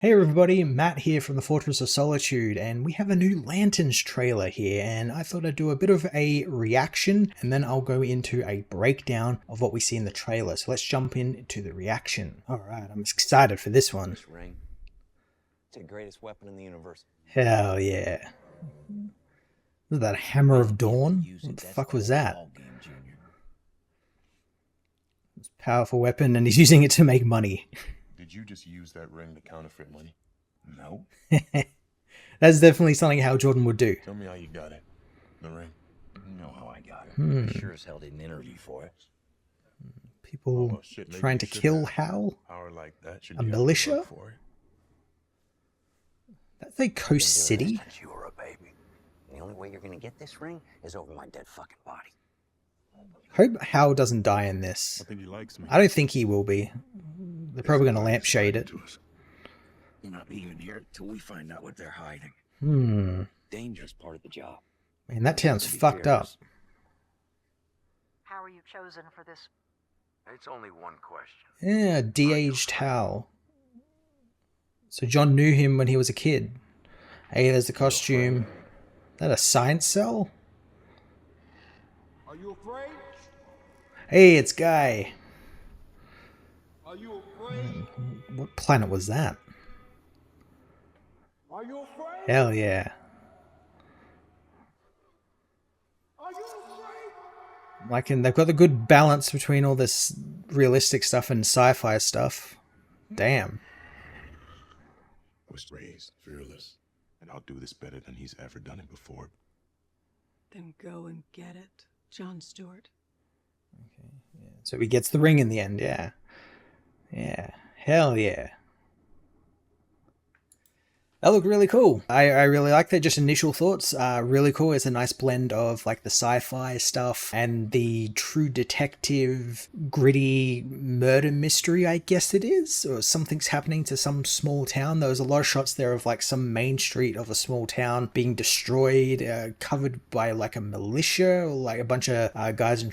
Hey everybody, Matt here from the Fortress of Solitude, and we have a new Lanterns trailer here, and I thought I'd do a bit of a reaction, and then I'll go into a breakdown of what we see in the trailer. So let's jump into the reaction. Alright, I'm excited for this one. This ring. It's the greatest weapon in the universe. Hell yeah. Is that a Hammer of Dawn? What the fuck was that? It's a powerful weapon, and he's using it to make money. Did you just use that ring to counterfeit money? No. That's definitely something Hal Jordan would do. Tell me how you got it. The ring. You know how I got it. I sure as hell didn't interview for it. People trying to kill Hal? Power like that should a militia? For it. That's like Coast City. Since you were a baby. And the only way you're gonna get this ring is over my dead fucking body. Hope Hal doesn't die in this. I think he likes me. I don't think he will be. They're probably going to lampshade it. You're not leaving here till we find out what they're hiding. Danger's part of the job. Man, that town's fucked up. How are you chosen for this? It's only one question. Yeah, de-aged Hal. So John knew him when he was a kid. Hey, there's the costume. Is that a science cell? Are you afraid? Hey, it's Guy. Are you afraid? What planet was that? Are you afraid? Hell yeah. Are you afraid? Like, and they've got the good balance between all this realistic stuff and sci-fi stuff. Damn. I was raised fearless, and I'll do this better than he's ever done it before. Then go and get it, John Stewart. Okay, yeah. So he gets the ring in the end, yeah. Yeah, hell yeah. That looked really cool. I really like that. Just initial thoughts. Really cool. It's a nice blend of like the sci-fi stuff and the true detective, gritty murder mystery, I guess it is. Or something's happening to some small town. There was a lot of shots there of like some main street of a small town being destroyed, covered by like a militia or like a bunch of guys in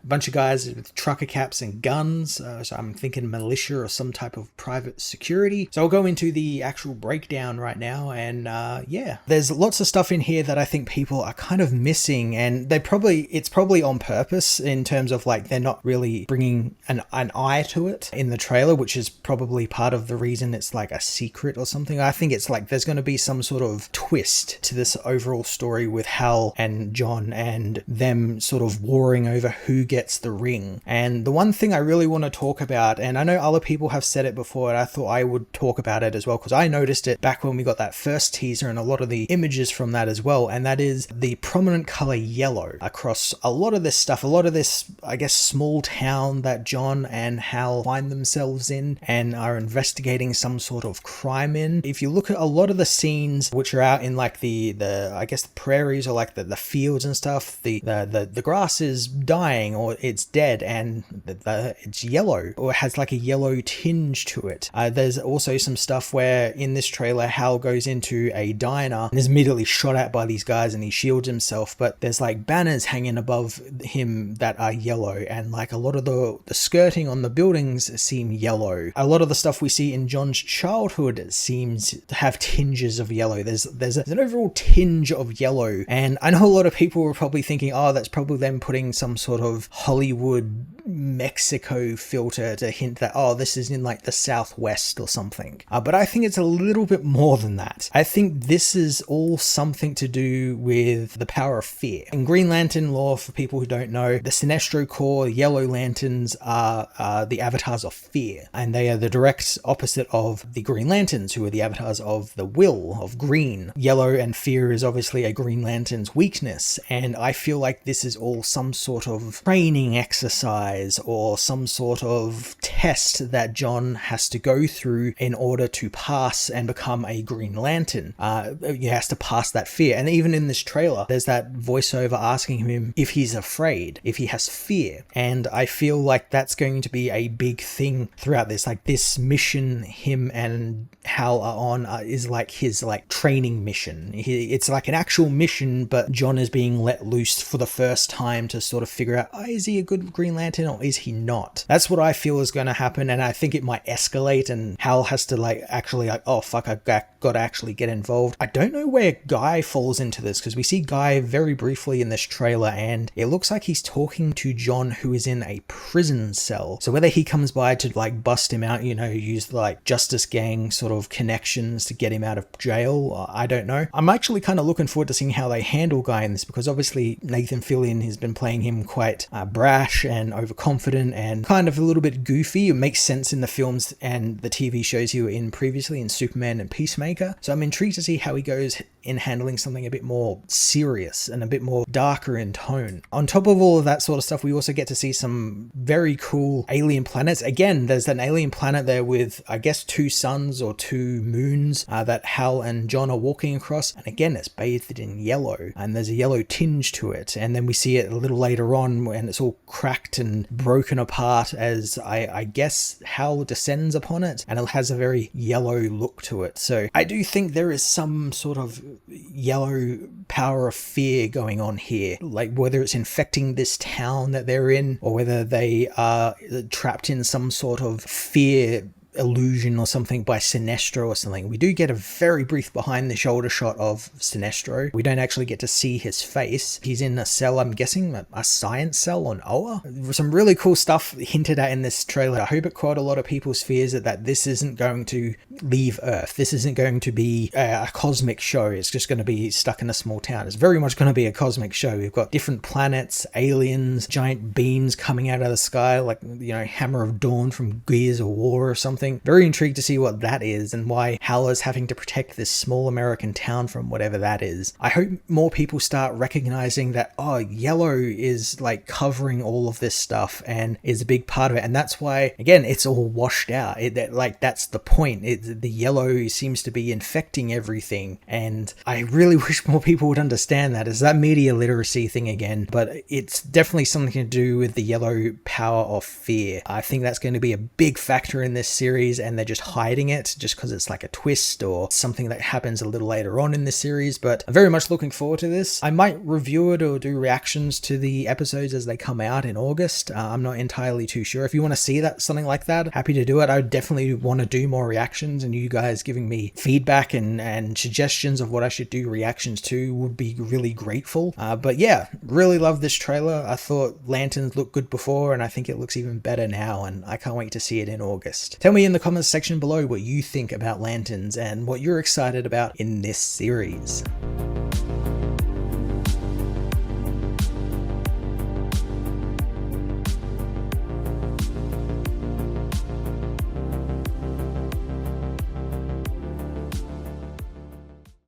bunch of guys with trucker caps and guns. So I'm thinking militia or some type of private security. So I'll go into the actual breakdown right now, and yeah, there's lots of stuff in here that I think people are kind of missing, and it's probably on purpose in terms of like they're not really bringing an eye to it in the trailer, which is probably part of the reason it's like a secret or something. I think it's like there's going to be some sort of twist to this overall story with Hal and John and them sort of warring over who gets the ring. And the one thing I really want to talk about, and I know other people have said it before, and I thought I would talk about it as well because I noticed it back when we got that first teaser and a lot of the images from that as well, and that is the prominent color yellow across a lot of this stuff, a lot of this, I guess, small town that John and Hal find themselves in and are investigating some sort of crime in. If you look at a lot of the scenes which are out in like the I guess the prairies or like the fields and stuff, the grass is dying or it's dead and it's yellow or it has like a yellow tinge to it. There's also some stuff where in this trailer Hal goes into a diner and is immediately shot at by these guys and he shields himself, but there's like banners hanging above him that are yellow, and like a lot of the skirting on the buildings seem yellow. A lot of the stuff we see in John's childhood seems to have tinges of yellow. There's an overall tinge of yellow, and I know a lot of people were probably thinking, oh, that's probably them putting some sort of Hollywood Mexico filter to hint that, oh, this is in like the Southwest or something. But I think it's a little bit more than that. I think this is all something to do with the power of fear. In Green Lantern lore, for people who don't know, the Sinestro Corps, Yellow Lanterns are the avatars of fear, and they are the direct opposite of the Green Lanterns, who are the avatars of the will, of green. Yellow and fear is obviously a Green Lantern's weakness, and I feel like this is all some sort of training exercise or some sort of test that John has to go through in order to pass and become a Green Lantern. He has to pass that fear. And even in this trailer, there's that voiceover asking him if he's afraid, if he has fear. And I feel like that's going to be a big thing throughout this. Like, this mission him and Hal are on is like his like training mission. It's like an actual mission, but John is being let loose for the first time to sort of figure out, is he a good Green Lantern or is he not? That's what I feel is going to happen, and I think it might escalate and Hal has to like actually like, oh fuck, I've got to actually get involved. I don't know where Guy falls into this, because we see Guy very briefly in this trailer and it looks like he's talking to John, who is in a prison cell. So whether he comes by to like bust him out, you know, use like Justice Gang sort of connections to get him out of jail, I don't know. I'm actually kind of looking forward to seeing how they handle Guy in this, because obviously Nathan Fillion has been playing him quite brash and overconfident and kind of a little bit goofy. It makes sense in the films and the TV shows he were in previously in Superman and Peacemaker. So I'm intrigued to see how he goes in handling something a bit more serious and a bit more darker in tone. On top of all of that sort of stuff, we also get to see some very cool alien planets. Again, there's an alien planet there with, I guess, 2 suns or 2 moons that Hal and John are walking across. And again, it's bathed in yellow and there's a yellow tinge to it. And then we see it a little later on when it's all cracked and broken apart as I guess Hal descends upon it, and it has a very yellow look to it. So I do think there is some sort of yellow power of fear going on here, like whether it's infecting this town that they're in or whether they are trapped in some sort of fear illusion or something by Sinestro or something. We do get a very brief behind the shoulder shot of Sinestro. We don't actually get to see his face. He's in a cell, I'm guessing a science cell on Oa. Some really cool stuff hinted at in this trailer. I hope it quelled a lot of people's fears that this isn't going to leave Earth. This isn't going to be a cosmic show. It's just going to be stuck in a small town. It's very much going to be a cosmic show. We've got different planets, aliens, giant beams coming out of the sky, like, you know, Hammer of Dawn from Gears of War or something. Very intrigued to see what that is and why Hal is having to protect this small American town from whatever that is. I hope more people start recognizing that, oh, yellow is like covering all of this stuff and is a big part of it. And that's why, again, it's all washed out. That's the point. The yellow seems to be infecting everything. And I really wish more people would understand that. It's that media literacy thing again, but it's definitely something to do with the yellow power of fear. I think that's going to be a big factor in this series, and they're just hiding it just because it's like a twist or something that happens a little later on in the series. But I'm very much looking forward to this. I might review it or do reactions to the episodes as they come out in August. I'm not entirely too sure. If you want to see something like that, happy to do it. I definitely want to do more reactions, and you guys giving me feedback and suggestions of what I should do reactions to would be really grateful. But yeah, really love this trailer. I thought Lanterns looked good before, and I think it looks even better now, and I can't wait to see it in August. Tell me in the comments section below what you think about Lanterns and what you're excited about in this series.